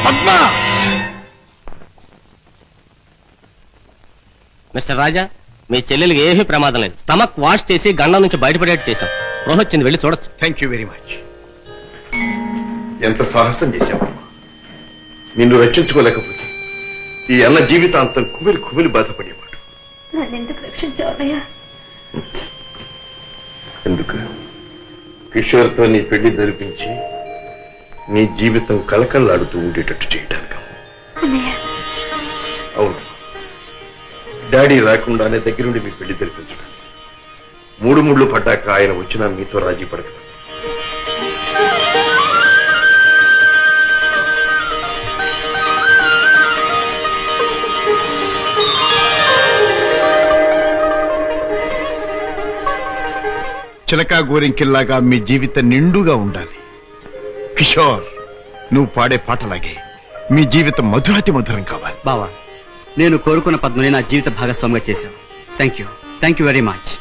Padma! Mister రాజా, మీ చెల్లెలికి ఏమీ ప్రమాదం లేదు. స్టమక్ వాష్ చేసి గండం నుంచి బయటపడేట్టు చేశాం. స్పృహ వచ్చింది, వెళ్ళి చూడొచ్చు. Thank you very much. ఎంత సాహసం చేశావమ్మా. నిన్ను రక్షించుకోలేకపోతే ఈ అన్న జీవితాంతం కుమిలి కుమిలి బాధపడేవాడు. నన్నెందుకు రక్షించావయ్యా? ఎందుకు? కిషోర్తో నీ పెళ్లి జరిపించి నీ జీవితం కళకళలాడుతూ ఉండేటట్టు చేయటానికి. అవును, డాడీ రాకుండానే దగ్గరుండి మీ పెళ్లి జరిపించడానికి. మూడు ముళ్ళు పడ్డాక ఆయన వచ్చినా మీతో రాజీ పడగలరు. చిలకా గోరింకిల్లాగా మీ జీవితం నిండుగా ఉండాలి. కిషోర్, నువ్వు పాడే పాటలాగే మీ జీవితం మధురాతి మధురం కావాలి. బావా, నేను కోరుకున్న పద్మని నా జీవిత భాగస్వామిగా చేశావు. Thank you very much.